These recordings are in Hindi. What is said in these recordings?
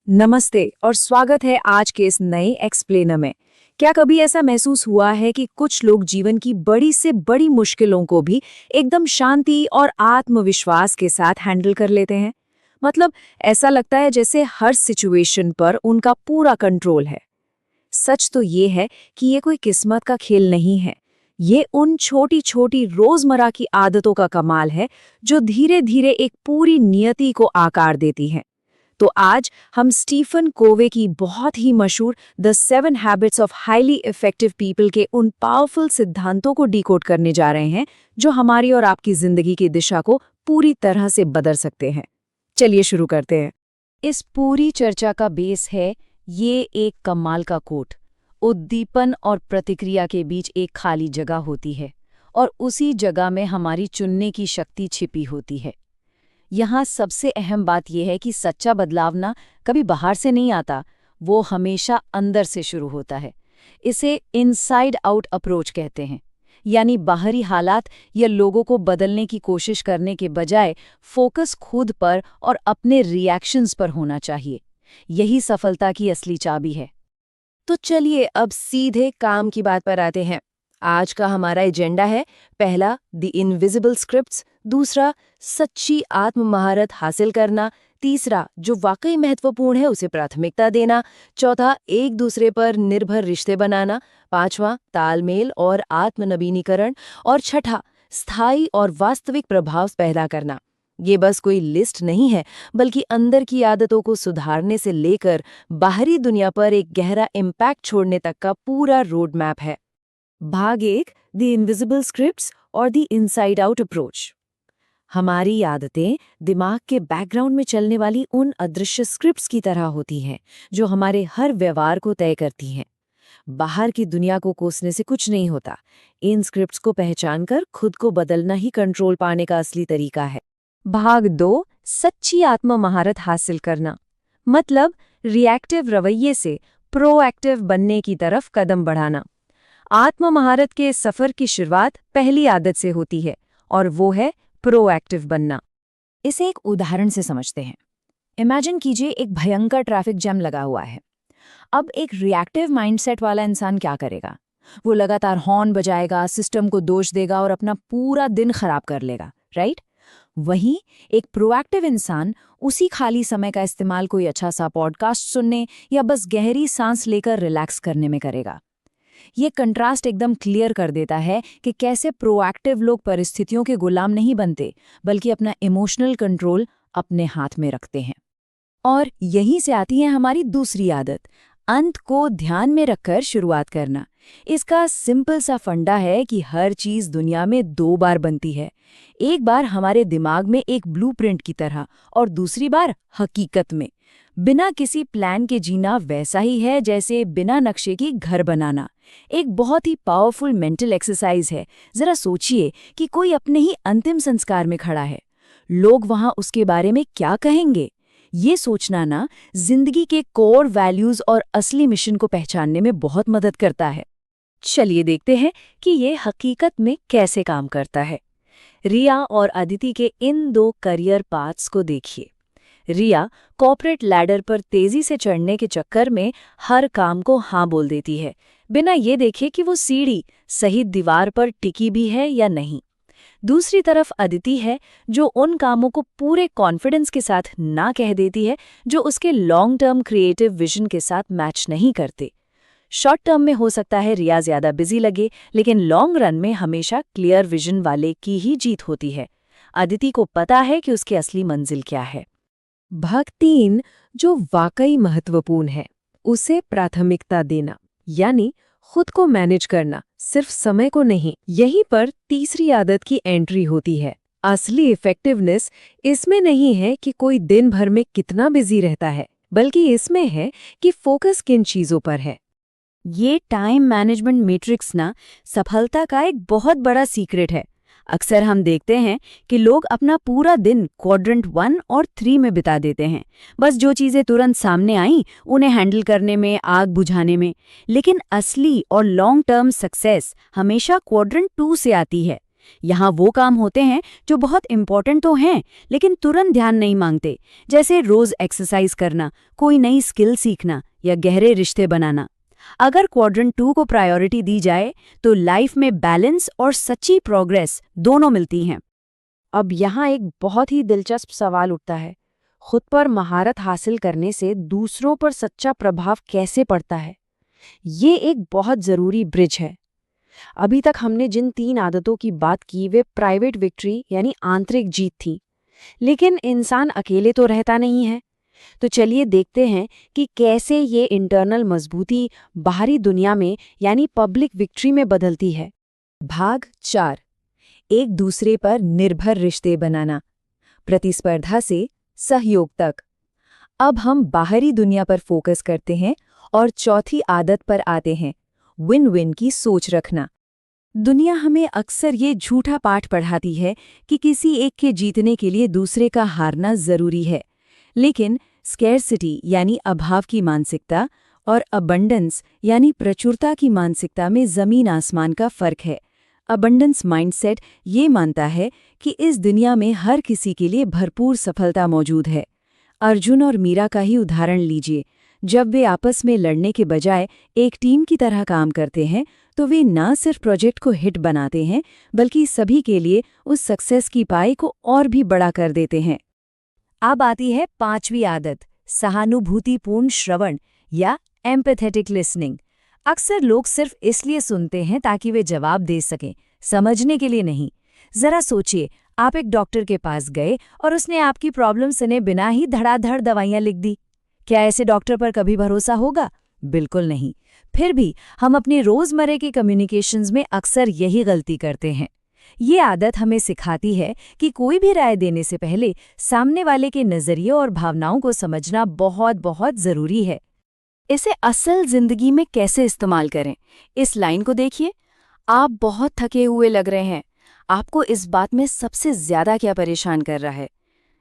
नमस्ते और स्वागत है आज के इस नए एक्सप्लेनर में। क्या कभी ऐसा महसूस हुआ है कि कुछ लोग जीवन की बड़ी से बड़ी मुश्किलों को भी एकदम शांति और आत्मविश्वास के साथ हैंडल कर लेते हैं? मतलब ऐसा लगता है जैसे हर सिचुएशन पर उनका पूरा कंट्रोल है। सच तो ये है कि ये कोई किस्मत का खेल नहीं है। ये उन छोटी छोटी रोजमर्रा की आदतों का कमाल है जो धीरे धीरे एक पूरी नियति को आकार देती हैं। तो आज हम स्टीफन कोवे की बहुत ही मशहूर the 7 habits of highly effective people के उन पावरफुल सिद्धांतों को डिकोड करने जा रहे हैं जो हमारी और आपकी जिंदगी की दिशा को पूरी तरह से बदल सकते हैं। चलिए शुरू करते हैं। इस पूरी चर्चा का बेस है ये एक कमाल का कोट, उद्दीपन और प्रतिक्रिया के बीच एक खाली जगह होती है और उसी जगह में हमारी चुनने की शक्ति छिपी होती है। यहाँ सबसे अहम बात यह है कि सच्चा बदलाव ना कभी बाहर से नहीं आता, वो हमेशा अंदर से शुरू होता है। इसे इनसाइड आउट अप्रोच कहते हैं, यानी बाहरी हालात या लोगों को बदलने की कोशिश करने के बजाय फोकस खुद पर और अपने रिएक्शंस पर होना चाहिए। यही सफलता की असली चाबी है। तो चलिए अब सीधे काम की बात पर आते हैं। आज का हमारा एजेंडा है, पहला द इनविजिबल स्क्रिप्ट्स, दूसरा सच्ची आत्म महारत हासिल करना, तीसरा जो वाकई महत्वपूर्ण है उसे प्राथमिकता देना, चौथा एक दूसरे पर निर्भर रिश्ते बनाना, पांचवा तालमेल और आत्मनवीनीकरण और छठा स्थायी और वास्तविक प्रभाव पैदा करना। ये बस कोई लिस्ट नहीं है, बल्कि अंदर की आदतों को सुधारने से लेकर बाहरी दुनिया पर एक गहरा इम्पैक्ट छोड़ने तक का पूरा रोड मैप है। भाग 1, द इनविजिबल स्क्रिप्ट्स और द इनसाइड आउट अप्रोच। हमारी आदतें दिमाग के बैकग्राउंड में चलने वाली उन अदृश्य स्क्रिप्ट्स की तरह होती हैं जो हमारे हर व्यवहार को तय करती हैं। बाहर की दुनिया को कोसने से कुछ नहीं होता। इन स्क्रिप्ट्स को पहचानकर खुद को बदलना ही कंट्रोल पाने का असली तरीका है। भाग 2, सच्ची आत्म महारत हासिल करना, मतलब रिएक्टिव रवैये से प्रोएक्टिव बनने की तरफ कदम बढ़ाना। आत्म महारत के सफर की शुरुआत पहली आदत से होती है और वो है प्रोएक्टिव बनना। इसे एक उदाहरण से समझते हैं। इमेजिन कीजिए एक भयंकर ट्रैफिक जैम लगा हुआ है। अब एक रिएक्टिव माइंडसेट वाला इंसान क्या करेगा? वो लगातार हॉर्न बजाएगा, सिस्टम को दोष देगा और अपना पूरा दिन खराब कर लेगा, राइट? वहीं एक प्रोएक्टिव इंसान उसी खाली समय का इस्तेमाल कोई अच्छा सा पॉडकास्ट सुनने या बस गहरी सांस लेकर रिलैक्स करने में करेगा। ये कंट्रास्ट एकदम क्लियर कर देता है कि कैसे प्रोएक्टिव लोग परिस्थितियों के गुलाम नहीं बनते, बल्कि अपना इमोशनल कंट्रोल अपने हाथ में रखते हैं। और यहीं से आती है हमारी दूसरी आदत, अंत को ध्यान में रखकर शुरुआत करना। इसका सिंपल सा फंडा है कि हर चीज दुनिया में 2 बार बनती है। एक बार हमारे दिमाग में एक ब्लूप्रिंट की तरह और दूसरी बार हकीकत में। बिना किसी प्लान के जीना वैसा ही है जैसे बिना नक्शे की घर बनाना। एक बहुत ही पावरफुल मेंटल एक्सरसाइज है। जरा सोचिए कि कोई अपने ही अंतिम संस्कार में खड़ा है, लोग वहां उसके बारे में क्या कहेंगे? ये सोचना ना जिंदगी के कोर वैल्यूज और असली मिशन को पहचानने में बहुत मदद करता है। चलिए देखते हैं कि ये हकीकत में कैसे काम करता है। रिया और अदिति के इन 2 करियर पाथ्स को देखिए। रिया कॉर्पोरेट लैडर पर तेजी से चढ़ने के चक्कर में हर काम को हाँ बोल देती है, बिना ये देखे कि वो सीढ़ी सही दीवार पर टिकी भी है या नहीं। दूसरी तरफ अदिति है जो उन कामों को पूरे कॉन्फिडेंस के साथ ना कह देती है जो उसके लॉन्ग टर्म क्रिएटिव विजन के साथ मैच नहीं करते। शॉर्ट टर्म में हो सकता है रिया ज्यादा बिजी लगे, लेकिन लॉन्ग रन में हमेशा क्लियर विजन वाले की ही जीत होती है। अदिति को पता है कि उसकी असली मंजिल क्या है। भाग 3, जो वाकई महत्वपूर्ण है, उसे प्राथमिकता देना, यानी खुद को मैनेज करना, सिर्फ समय को नहीं। यहीं पर तीसरी आदत की एंट्री होती है। असली इफेक्टिवनेस इसमें नहीं है कि कोई दिन भर में कितना बिजी रहता है, बल्कि इसमें है कि फोकस किन चीजों पर है। ये टाइम मैनेजमेंट मैट्रिक्स ना सफलता का एक बहुत बड़ा सीक्रेट है। अक्सर हम देखते हैं कि लोग अपना पूरा दिन क्वाड्रेंट 1 और 3 में बिता देते हैं, बस जो चीज़ें तुरंत सामने आईं उन्हें हैंडल करने में, आग बुझाने में। लेकिन असली और लॉन्ग टर्म सक्सेस हमेशा क्वाड्रेंट 2 से आती है, यहाँ वो काम होते हैं जो बहुत इम्पोर्टेंट तो हैं, लेकिन तुरंत ध्यान नहीं मांगते, जैसे रोज एक्सरसाइज करना, कोई नई स्किल सीखना या गहरे रिश्ते बनाना। अगर क्वाड्रेंट 2 को प्रायोरिटी दी जाए तो लाइफ में बैलेंस और सच्ची प्रोग्रेस दोनों मिलती हैं। अब यहाँ एक बहुत ही दिलचस्प सवाल उठता है, खुद पर महारत हासिल करने से दूसरों पर सच्चा प्रभाव कैसे पड़ता है? ये एक बहुत जरूरी ब्रिज है। अभी तक हमने जिन 3 आदतों की बात की वे प्राइवेट विक्ट्री यानी आंतरिक जीत थी, लेकिन इंसान अकेले तो रहता नहीं है। तो चलिए देखते हैं कि कैसे ये इंटरनल मजबूती बाहरी दुनिया में यानी पब्लिक विक्ट्री में बदलती है। भाग 4, एक दूसरे पर निर्भर रिश्ते बनाना, प्रतिस्पर्धा से सहयोग तक। अब हम बाहरी दुनिया पर फोकस करते हैं और चौथी आदत पर आते हैं, विन विन की सोच रखना। दुनिया हमें अक्सर ये झूठा पाठ पढ़ाती है कि किसी एक के जीतने के लिए दूसरे का हारना जरूरी है, लेकिन स्कैरसिटी यानी अभाव की मानसिकता और अबंडेंस यानी प्रचुरता की मानसिकता में जमीन आसमान का फर्क है। अबंडेंस माइंडसेट ये मानता है कि इस दुनिया में हर किसी के लिए भरपूर सफलता मौजूद है। अर्जुन और मीरा का ही उदाहरण लीजिए, जब वे आपस में लड़ने के बजाय एक टीम की तरह काम करते हैं तो वे न सिर्फ प्रोजेक्ट को हिट बनाते हैं बल्कि सभी के लिए उस सक्सेस की पाई को और भी बड़ा कर देते हैं। अब आती है 5वीं आदत, सहानुभूतिपूर्ण श्रवण या एम्पैथेटिक लिसनिंग। अक्सर लोग सिर्फ इसलिए सुनते हैं ताकि वे जवाब दे सकें, समझने के लिए नहीं। जरा सोचिए, आप एक डॉक्टर के पास गए और उसने आपकी प्रॉब्लम सुने बिना ही धड़ाधड़ दवाइयां लिख दी। क्या ऐसे डॉक्टर पर कभी भरोसा होगा? बिल्कुल नहीं। फिर भी हम अपने रोजमर्रा के कम्युनिकेशंस में अक्सर यही गलती करते हैं। ये आदत हमें सिखाती है कि कोई भी राय देने से पहले सामने वाले के नजरिए और भावनाओं को समझना बहुत बहुत जरूरी है। इसे असल जिंदगी में कैसे इस्तेमाल करें? इस लाइन को देखिए, आप बहुत थके हुए लग रहे हैं। आपको इस बात में सबसे ज्यादा क्या परेशान कर रहा है?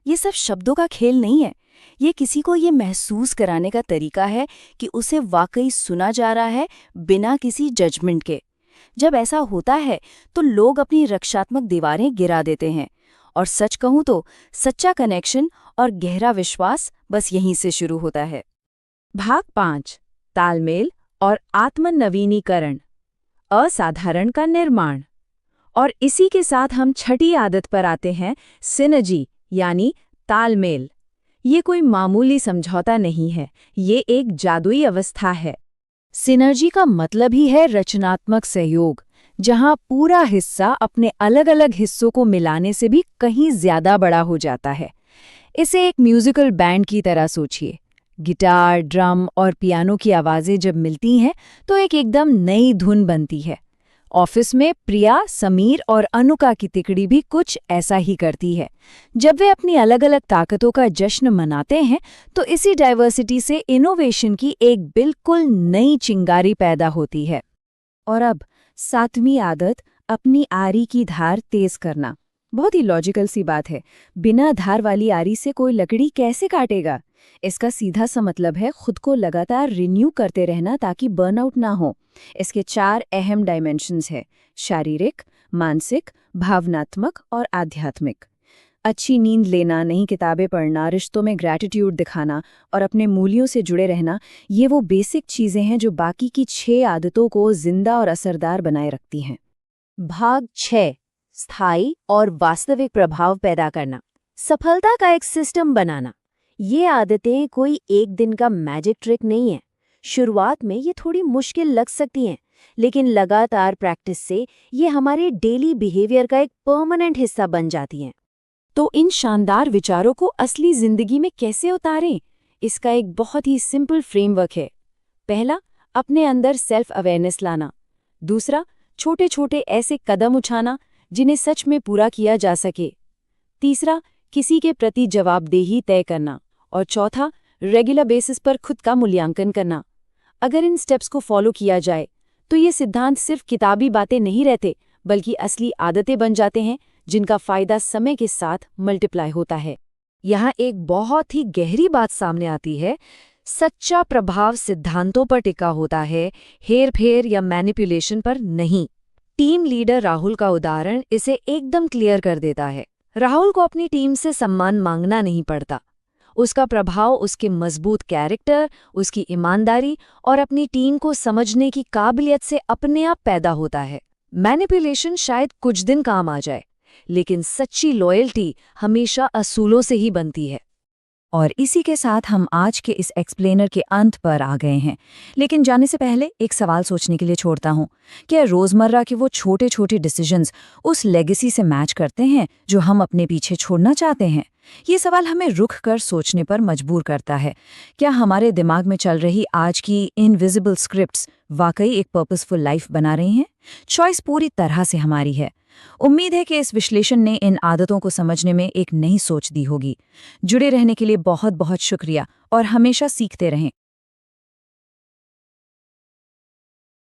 ये सब शब्दों का खेल नहीं है, ये किसी को ये महसूस कराने का तरीका है कि उसे वाकई सुना जा रहा है बिना किसी जजमेंट के। जब ऐसा होता है तो लोग अपनी रक्षात्मक दीवारें गिरा देते हैं, और सच कहूं तो सच्चा कनेक्शन और गहरा विश्वास बस यहीं से शुरू होता है। भाग 5, तालमेल और आत्मनवीनीकरण, असाधारण का निर्माण। और इसी के साथ हम छठी आदत पर आते हैं, सिनर्जी यानी तालमेल। ये कोई मामूली समझौता नहीं है, ये एक जादुई अवस्था है। सिनर्जी का मतलब ही है रचनात्मक सहयोग, जहां पूरा हिस्सा अपने अलग अलग हिस्सों को मिलाने से भी कहीं ज्यादा बड़ा हो जाता है। इसे एक म्यूजिकल बैंड की तरह सोचिए। गिटार, ड्रम और पियानो की आवाजें जब मिलती हैं तो एक एकदम नई धुन बनती है। ऑफिस में प्रिया, समीर और अनुका की तिकड़ी भी कुछ ऐसा ही करती है। जब वे अपनी अलग अलग ताकतों का जश्न मनाते हैं तो इसी डाइवर्सिटी से इनोवेशन की एक बिल्कुल नई चिंगारी पैदा होती है। और अब 7वीं आदत, अपनी आरी की धार तेज करना। बहुत ही लॉजिकल सी बात है, बिना धार वाली आरी से कोई लकड़ी कैसे काटेगा? इसका सीधा सा मतलब है खुद को लगातार रिन्यू करते रहना ताकि बर्नआउट ना हो। इसके 4 अहम डायमेंशंस हैं, शारीरिक, मानसिक, भावनात्मक और आध्यात्मिक। अच्छी नींद लेना, नई किताबें पढ़ना, रिश्तों में ग्रैटिट्यूड दिखाना और अपने मूल्यों से जुड़े रहना, ये वो बेसिक चीजें हैं जो बाकी की 6 आदतों को जिंदा और असरदार बनाए रखती हैं। भाग 6, स्थायी और वास्तविक प्रभाव पैदा करना, सफलता का एक सिस्टम बनाना। ये आदतें कोई एक दिन का मैजिक ट्रिक नहीं है। शुरुआत में ये थोड़ी मुश्किल लग सकती हैं, लेकिन लगातार प्रैक्टिस से ये हमारे डेली बिहेवियर का एक परमानेंट हिस्सा बन जाती हैं। तो इन शानदार विचारों को असली जिंदगी में कैसे उतारें? इसका एक बहुत ही सिंपल फ्रेमवर्क है। पहला, अपने अंदर सेल्फ अवेयरनेस लाना। दूसरा, छोटे छोटे ऐसे कदम उठाना जिन्हें सच में पूरा किया जा सके। तीसरा, किसी के प्रति जवाबदेही तय करना। और चौथा, रेगुलर बेसिस पर खुद का मूल्यांकन करना। अगर इन स्टेप्स को फॉलो किया जाए तो ये सिद्धांत सिर्फ किताबी बातें नहीं रहते, बल्कि असली आदतें बन जाते हैं जिनका फायदा समय के साथ मल्टीप्लाई होता है। यहाँ एक बहुत ही गहरी बात सामने आती है, सच्चा प्रभाव सिद्धांतों पर टिका होता है, हेर फेर या मैनिपुलेशन पर नहीं। टीम लीडर राहुल का उदाहरण इसे एकदम क्लियर कर देता है। राहुल को अपनी टीम से सम्मान मांगना नहीं पड़ता। उसका प्रभाव उसके मजबूत कैरेक्टर, उसकी ईमानदारी और अपनी टीम को समझने की काबिलियत से अपने आप पैदा होता है। मैनिपुलेशन शायद कुछ दिन काम आ जाए, लेकिन सच्ची लॉयल्टी हमेशा असूलों से ही बनती है। और इसी के साथ हम आज के इस एक्सप्लेनर के अंत पर आ गए हैं। लेकिन जाने से पहले एक सवाल सोचने के लिए छोड़ता हूँ। क्या रोज़मर्रा के वो छोटे छोटे डिसीजंस उस लेगेसी से मैच करते हैं जो हम अपने पीछे छोड़ना चाहते हैं? ये सवाल हमें रुक कर सोचने पर मजबूर करता है। क्या हमारे दिमाग में चल रही आज की इनविजिबल स्क्रिप्ट्स वाकई एक पर्पसफुल लाइफ बना रही हैं? चॉइस पूरी तरह से हमारी है। उम्मीद है कि इस विश्लेषण ने इन आदतों को समझने में एक नई सोच दी होगी। जुड़े रहने के लिए बहुत बहुत शुक्रिया और हमेशा सीखते रहें।